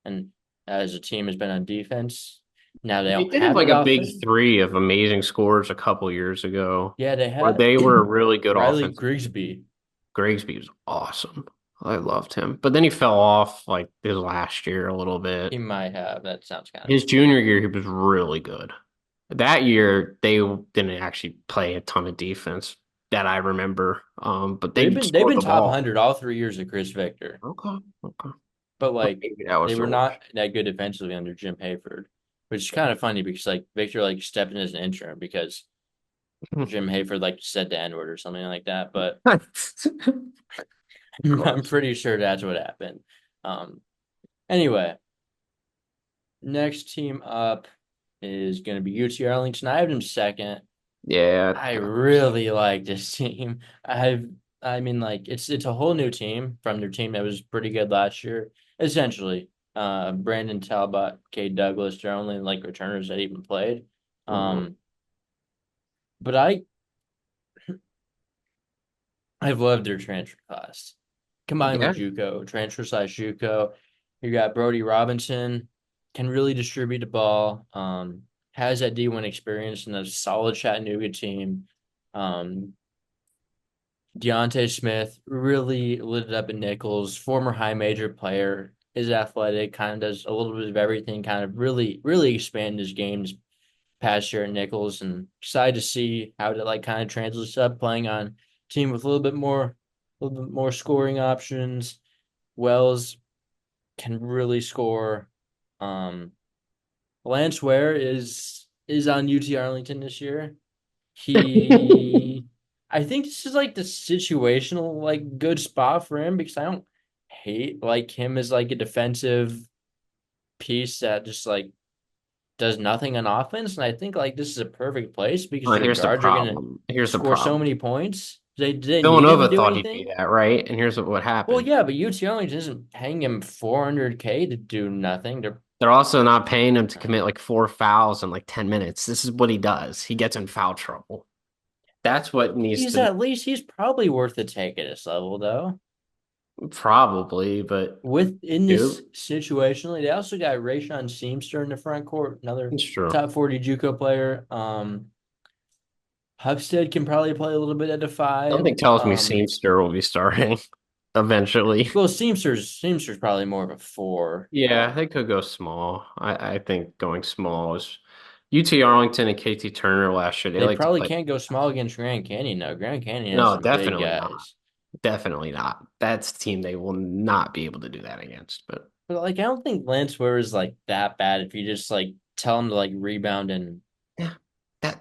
and as a team has been on defense. Now they They don't did have have like it a big often. three of amazing scores a couple years ago, Yeah, they where had they were a really good Riley offensive team. Grigsby. Grigsby was awesome. I loved him. But then he fell off like his last year a little He bit. might have. That sounds kind of His junior year, he was really good. That year, they didn't actually play a ton of defense that I remember. But they've they been they've scored been the top ball. 100 all 3 years of Chris Victor, Okay, okay. but like Maybe that was they their were worst. not that good defensively under Jim Hayford, which is kind of funny because like Victor like stepped in as an interim because Jim Hayford like said the N word or something like that. But Of I'm course. pretty sure that's what happened. Um, anyway, next team up is going to be UT Arlington. I have them second. Yeah, I I got them second. really like this team. I mean, like it's a whole new team from their team that was pretty good last year. Essentially, Brandon Talbot, Cade Douglas, they're only like returners that even played. Mhm. Um, but I've loved their transfer class. Combined with Yeah. JUCO, transfer slash JUCO. You got Brody Robinson, can really distribute the ball. Has that D1 experience and a solid Chattanooga team. Um, Deontay Smith really lit it up at Nichols, former high major player, is athletic, kind of does a little bit of everything, kind of really expand his games past year at Nichols, and excited to see how that like kind of translates up playing on a team with a little bit more scoring options. Wells can really score. Um, Lance Ware is on UT Arlington this year. He, I think this is like the situational like good spot for him because I don't hate like him as like a defensive piece that just like does nothing on offense, and I think like this is a perfect place because Well, your here's the guards are gonna problem. Here's the score so problem. many points. Do they need him to Villanova do thought he'd be anything? that, right? And here's what Well, happened. yeah, but UT Arlington isn't paying him 400K to do nothing. They're They're also not paying him to commit like four fouls in like 10 minutes. This is what he does. He gets in foul trouble. That's what needs he's to at least he's probably worth the take at this level though. probably, but Within this dude, situationally, they also got Rayshawn Seamster in the front court, another it's true. top 40 JUCO player. Hufsted can probably play a little bit at the five. Something tells me Seamster will be starting eventually. Well, Seamster's probably more of a four. Yeah, they could go small. I think going small is UT Arlington and KT Turner last year. They They like to probably play. can't go small against Grand Canyon though. Grand Canyon has No, some big definitely not. guys. Definitely not. That's a team they will not be able to do that against. But But like I don't think Lance Ware is like that bad if you just like tell him to like rebound and yeah,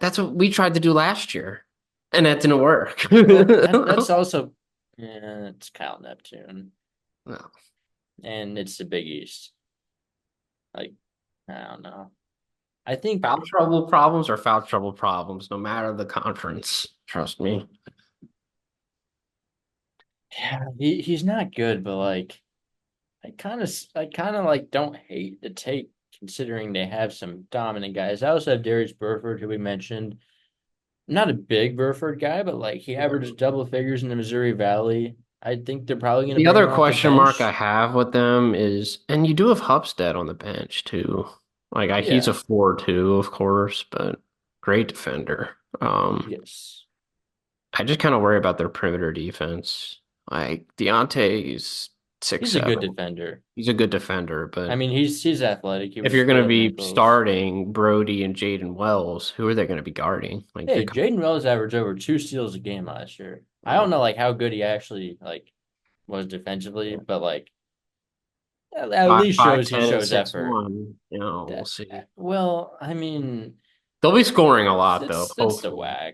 that's what we tried to do last year, and that didn't work. well that's also yeah, it's Kyle Neptune. No. and it's the Big East. Like, I don't know. I think Foul trouble problems are foul trouble problems, no matter the conference. Trust me. yeah, he's not good, but like I kind of like don't hate the take considering they have some dominant guys. I also have Darius Burford, who we mentioned. I'm not a big Burford guy, but like he averages double figures in the Missouri Valley. I think they're probably going to The bring other him off the question mark I bench. have with them is, and you do have Hupstead on the bench too. He's a Yeah. 4-2, of course, but great defender. Yes. I just kind of worry about their perimeter defense. Like Deontay's six He's a good seven. defender. He's a good defender, I but mean, he's athletic. He if was you're split going to up be ankles. starting Brody and Jaden Wells, who are they going to be guarding? Like Hey, you're kind Jaden Rose averaged over 2 steals a game last year. I don't of, know like how good he actually like was defensively, but like at five, least five, shows he 10, and shows six effort. one. We'll That see. well, I mean, They'll be scoring a lot though, that's the hopefully. WAC.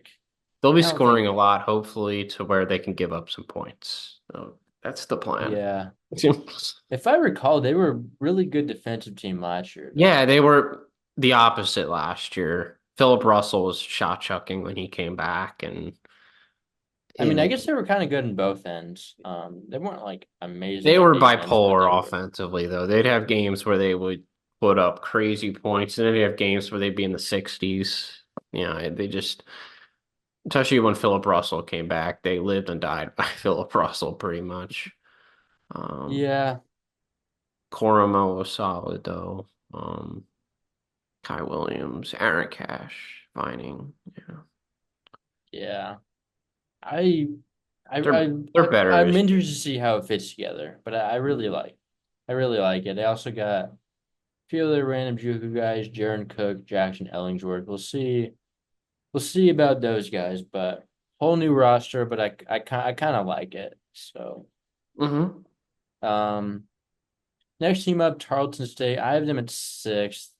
They'll be I don't scoring think. a lot, hopefully, to where they can give up some points. So that's the plan. Yeah, if I recall, they were a really good defensive team last year, Yeah, though. they were the opposite last year. Philip Russell was shot chucking when he came back, and I mean, I in guess they were kind of good in both ends. They weren't like amazing they on were defense, but they bipolar were. offensively though. They'd have games where they would put up crazy points, and then they'd have games where they'd be in the 60s. They just, especially when Philip Russell came back, they lived and died by Philip Russell pretty much. Um, Yeah, Coramo was solid though. Kai Williams, Aaron Cash, Vining. Yeah, yeah. I, I, they're I, they're better I'm this year. interested to see how it fits together, but I really like it. They also got a few other random JUCO guys, Jaron Cook, Jackson Ellingsworth. We'll see about those guys, but whole new roster. But I kind of like it. So, Mm-hmm. um, next team up, Tarleton State. I have them at sixth.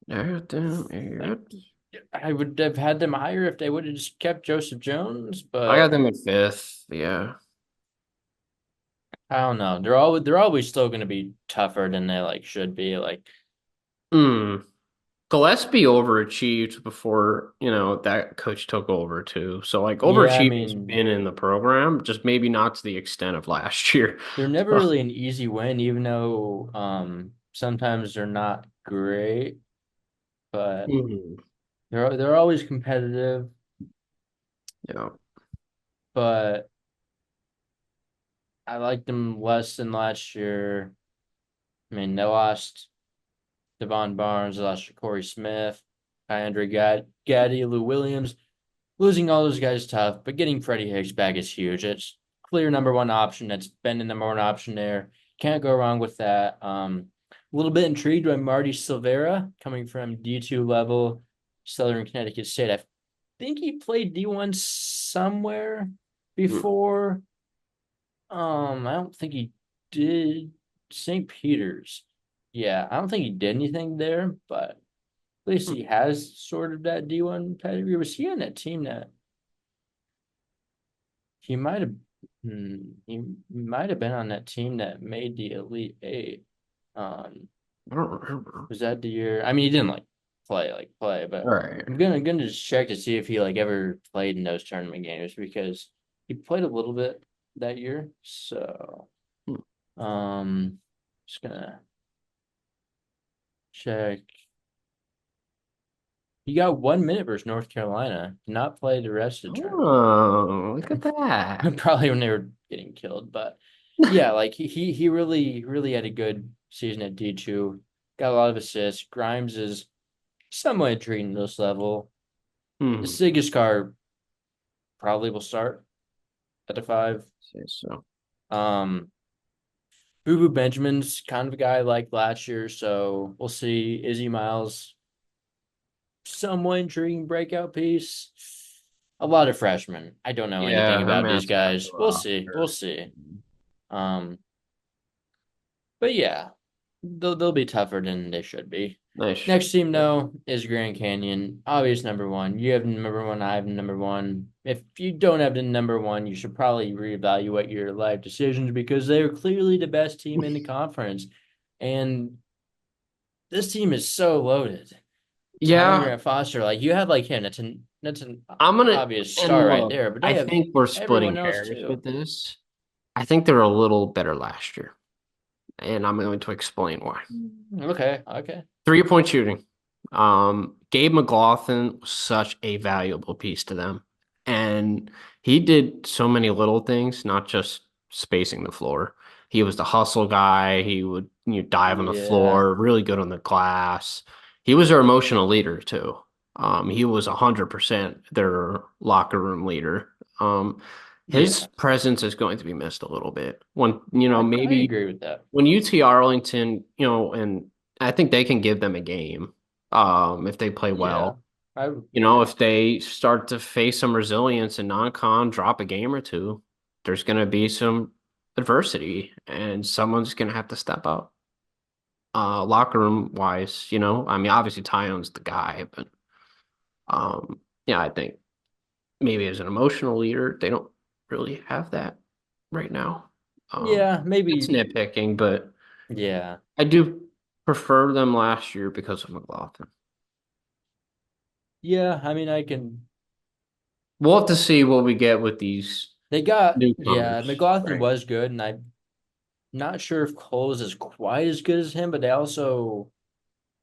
Yeah, damn, yeah. Like, I would have had them higher if they would have just kept Joseph Jones, I got but them at fifth. Yeah. I don't know. They're always still going to be tougher than they like should be. Like, Hmm. Gillespie overachieved before, that coach took over too. So yeah, I overachieving's mean, been in the program, just maybe not to the extent of last year. they're never So, really an easy win, even though sometimes they're not great, but mhm. they're always competitive. Yeah. But I like them less than last year. I mean, they lost Devon Barnes, they lost Corey Smith, Andre Gaddy, Lou Williams. Losing all those guys is tough, but getting Freddie Higgs back is huge. It's clear number one option. That's been the number one option there. Can't go wrong with that. A little bit intrigued by Marty Silvera coming from D2 level, Southern Connecticut State. I think he played D1 somewhere Mm. before. I don't think he did St. Peter's. Yeah, I don't think he did anything there, but at least he has sort of that D1 pedigree. Was he on that team that he might have he might have been on that team that made the Elite Eight. Um, I don't remember. was that the year? I mean, he didn't play, All but right. I'm gonna just check to see if he like ever played in those tournament games because he played a little bit that year. So Hmm. just gonna check. He got 1 minute versus North Carolina. Did not play the rest of the tournament. Oh, look at that. Probably when they were getting killed, but yeah, like he really had a good season at D2. Got a lot of assists. Grimes is somewhat intriguing this level. Hmm. Sigiscar probably will start at the five. Say so. Um, Boo Boo Benjamin's kind of a guy like last year, so we'll see. Izzy Miles, somewhat intriguing breakout piece. A lot of freshmen. I don't know anything Yeah, her about these man's half the guys. We'll see. We'll roster. see. Um, but yeah, they'll be tougher than they should be. Nice. Next team, though, is Grand Canyon. Obvious number one. You have number one, I have number one. If you don't have the number one, you should probably reevaluate your life decisions because they are clearly the best team in the conference. And this team is so loaded. Ty and Yeah, Grant Foster, like you have like him, that's an I'm gonna obvious and star right look, there, but they I have think we're splitting everyone else hairs too. with this. I think they're a little better last year, and I'm going to explain why. Okay, okay. 3-point shooting. Gabe McLaughlin was such a valuable piece to them. And he did so many little things, not just spacing the floor. He was the hustle guy. He would, dive on the Yeah, floor, really good on the glass. He was their emotional leader too. He was 100% their locker room leader. His yeah. presence is going to be missed a little bit. When, I maybe agree with that. when UT Arlington, and I think they can give them a game if they play Yeah. well. Yeah. If they start to face some resilience and non-con drop a game or two, there's going to be some adversity and someone's going to have to step up. Locker room wise, I mean, obviously Tyone's the guy, but yeah, I think maybe as an emotional leader, they don't really have that right now. Yeah, It's maybe. nitpicking, but Yeah. I do prefer them last year because of McLaughlin. Yeah, I mean I can We'll have to see what we get with these they got yeah, newcomers. McLaughlin Right. was good and I'm not sure if Cole's is quite as good as him, but they also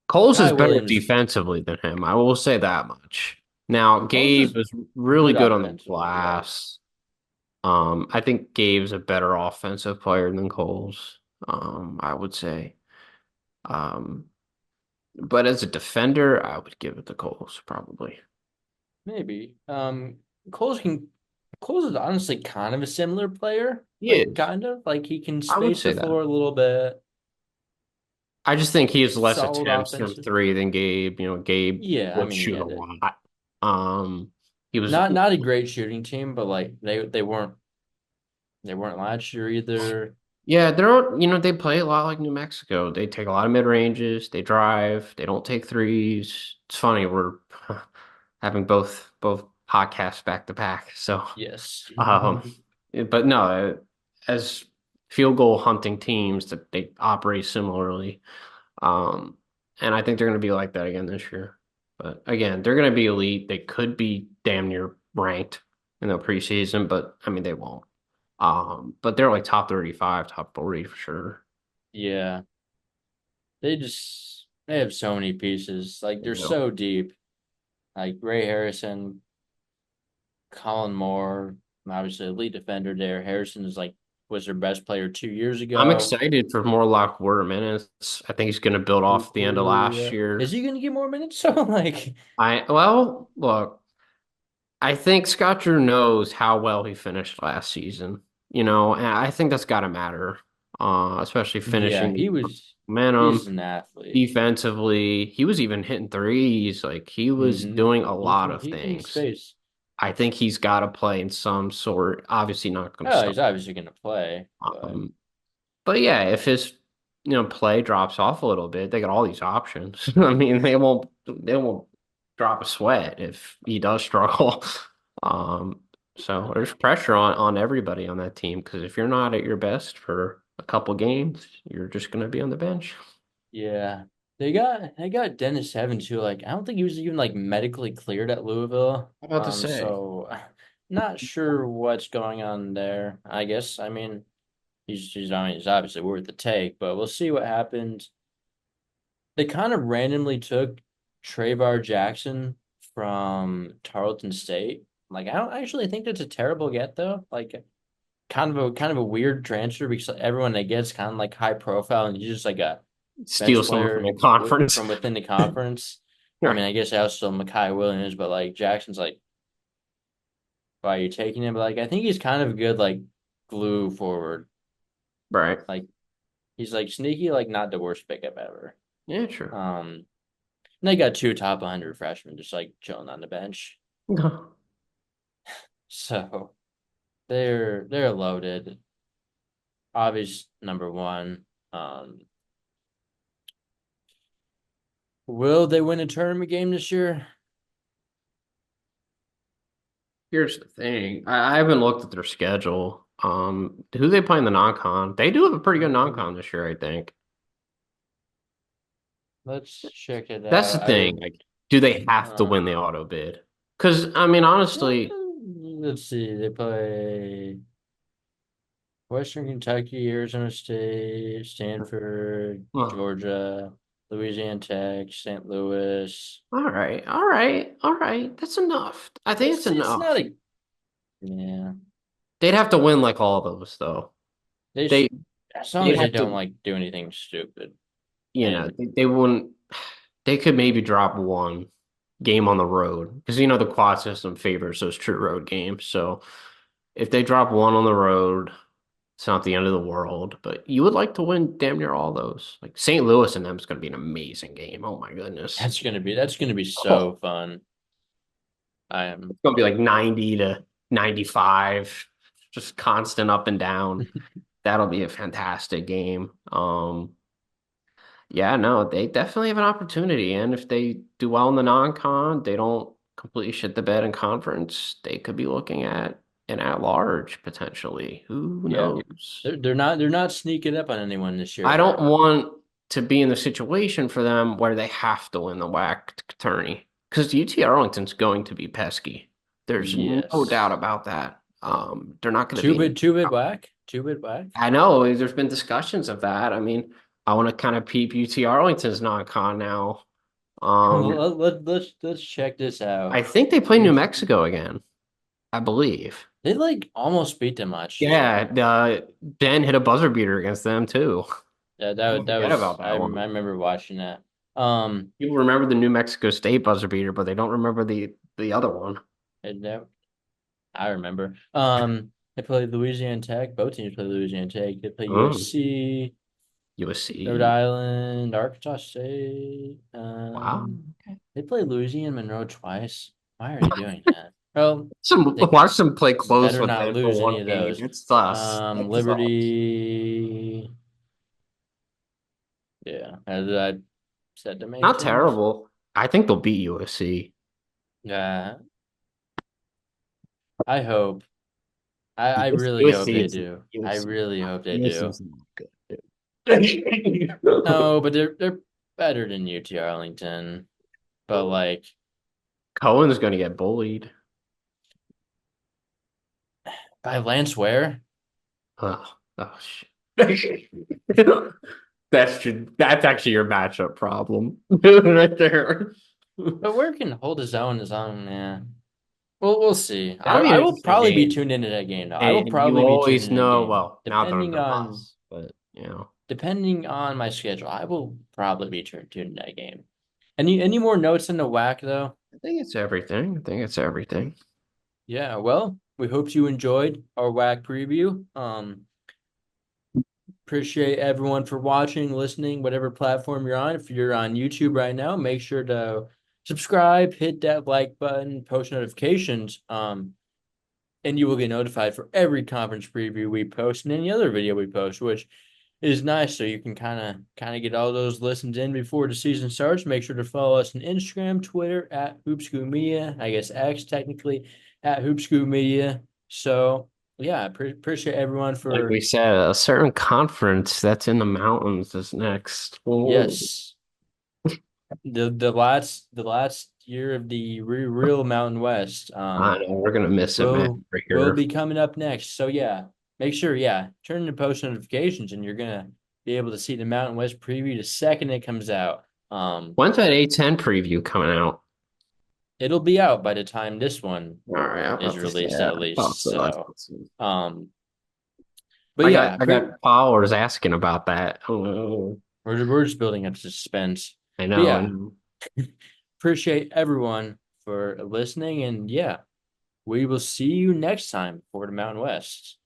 Coles is Makai better Williams defensively than him. I will say that much. Now, Cole's Gabe is is really good good on the offensively, yeah. glass. I think Gabe's a better offensive player than Coles. I would say. Um, but as a defender, I would give it to Coles probably. Maybe. Cole's can Cole's is honestly kind of a similar player. He Like is. kind of like he can I would space the say that. floor a little bit. I just think he has less Solid attempts from offensive. three than Gabe. Gabe Yeah, I would mean, shoot a yeah, lot. Um, he was, not a great shooting team, but like they weren't last year either. yeah, they play a lot like New Mexico. They take a lot of mid ranges. They drive. They don't take threes. It's funny we're having both podcasts back to back. So, Yes. um, but no, as field goal hunting teams that they operate similarly. Um, and I think they're going to be like that again this year. But again, they're going to be elite. They could be damn near ranked in the preseason, but I mean, they won't. But they're like top 35, top 40 for sure. Yeah. They have so many pieces. Like they're You know, so deep. Like Ray Harrison, Colin Moore, obviously elite defender there. Harrison is like was their best player 2 years I'm ago. excited for more Lockwood minutes. I think he's going to build off the end of last Ooh, is year. he gonna get more minutes? So like Well, look, I think Scott Drew knows how well he finished last season, and I think that's got to matter, especially yeah, finishing he's momentum. an athlete. Defensively, he was even hitting threes. Like he was Mm-hmm. doing a lot of He can things. space. I think he's got to play in some sort. Obviously, not going to Oh, start. he's obviously gonna play, but Um, but yeah, if his play drops off a little bit, they got all these options. I mean, they won't drop a sweat if he does struggle. Um, so there's pressure on everybody on that team because if you're not at your best for a couple games, you're just going to be on the bench. yeah. They got Dennis Evans who like I don't think he was even like medically cleared at Louisville. How about to say? So not sure what's going on there. I mean I mean he's obviously worth the take, but we'll see what happens. They kind of randomly took Travar Jackson from Tarleton State. Like I don't actually think that's a terrible get though. Like kind of a weird transfer because everyone they get is kind of like high profile and he's just like a Steal bench someone from player the conference. from within the conference. I Right. mean, I guess also Makai Williams, but like Jackson's like, why are you taking him? But like, I think he's kind of a good like glue forward. Right. Like he's like sneaky, like not the worst pickup ever. Yeah, true. Um, and they got two top 100 freshmen just like chilling on the bench, so they're loaded. Obvious number one. Um, Will they win a tournament game this year? Here's the thing. I haven't looked at their schedule. Who they play in the non-con? They do have a pretty good non-con this year, I think. Let's check it That's the out. thing. Like, do they have to win the Uh, auto bid? Because I mean, honestly, let's see. They play Western Kentucky, Arizona State, Stanford, well, Georgia, Louisiana Tech, St. Louis. all right, all right, all right. That's enough. I think it's It's not enough. a yeah. They'd have to win like all those though. They sh They as long they'd as they have don't to, like do anything stupid. you know, And they wouldn't. They could maybe drop one game on the road because the quad system favors those true road games. So if they drop one on the road, it's not the end of the world. But you would like to win damn near all those. Like St. Louis and them is going to be an amazing game. Oh my goodness. that's gonna be Oh, so fun. I am it's going to be like 90 to 95, just constant up and down. That'll be a fantastic game. Yeah, no, they definitely have an opportunity. And if they do well in the non-con, they don't completely shit the bed in conference, they could be looking at an at-large potentially. Who yeah. knows? They're not sneaking up on anyone this I year. don't want to be in the situation for them where they have to win the WAC tourney because UT Arlington's going to be pesky. There's no doubt Yes. about that. They're not going to Two be. bit two bit whack. Two bit whack. I know there's been discussions of that. I mean, I want to kind of peep UT Arlington's non-con now. Um, Let's check this I out. think they play New You Mexico again, I believe. they like almost beat them last year. Yeah, Ben hit a buzzer beater against them too. Yeah, Don't that forget was about that I one. remember watching that. Um, People remember the New Mexico State buzzer beater, but they don't remember the other one. and that I remember. They played Louisiana Tech. Both teams play Louisiana Tech. They play Oh, USC, Rhode USC. Island, Arkansas State. Wow. Okay. They play Louisiana Monroe twice. Why are they doing that? Well, they Watch them play close better with not them for lose any one of game. those. It's us. That sucks. Liberty. Yeah, as I said the main Not teams. terrible. I think they'll beat USC. Yeah, I hope. I really hope USC they is do. I USC. really hope they USC do. is not good. No, but they're better than UT Arlington. But like Cohen's going to get bullied. by Lance Ware, Oh shit. That's actually your matchup problem right there. but Ware can hold his own. Yeah. Well, we'll see. That'll be an I will interesting probably be game. tuned into that game though. I will And you probably be tuned always into that know, game. well, now they're under us, but Depending on my schedule, I will probably be tuned into that game. Any more notes in the whack though? I think it's everything. I think it's everything. Yeah, well, we hope you enjoyed our whack preview. Appreciate everyone for watching, listening, whatever platform you're on. If you're on YouTube right now, make sure to subscribe, hit that like button, post notifications. And you will get notified for every conference preview we post and any other video we post, which is nice. So you can kind of get all those listens in before the season starts. Make sure to follow us on Instagram, Twitter at Hoopscoop Media, I guess X technically at Hoopscoop Media. So yeah, appreciate everyone Like for we said, a certain conference that's in the mountains is next. Oh, yes. The last year of the real Mountain West I know we're gonna miss it, man. will Right will here. be coming up next. So yeah, make sure turn to post notifications and you're gonna be able to see the Mountain West preview the second it comes out. When's that A10 preview coming out? It'll be out by the time this one All right, I'm is about to say released that. at I thought least. so. I So thought so. um but I got yeah, I got followers asking about that. Oh, we're just building up suspense. I But know, I yeah, know. appreciate everyone for listening and yeah. We will see you next time for the Mountain West.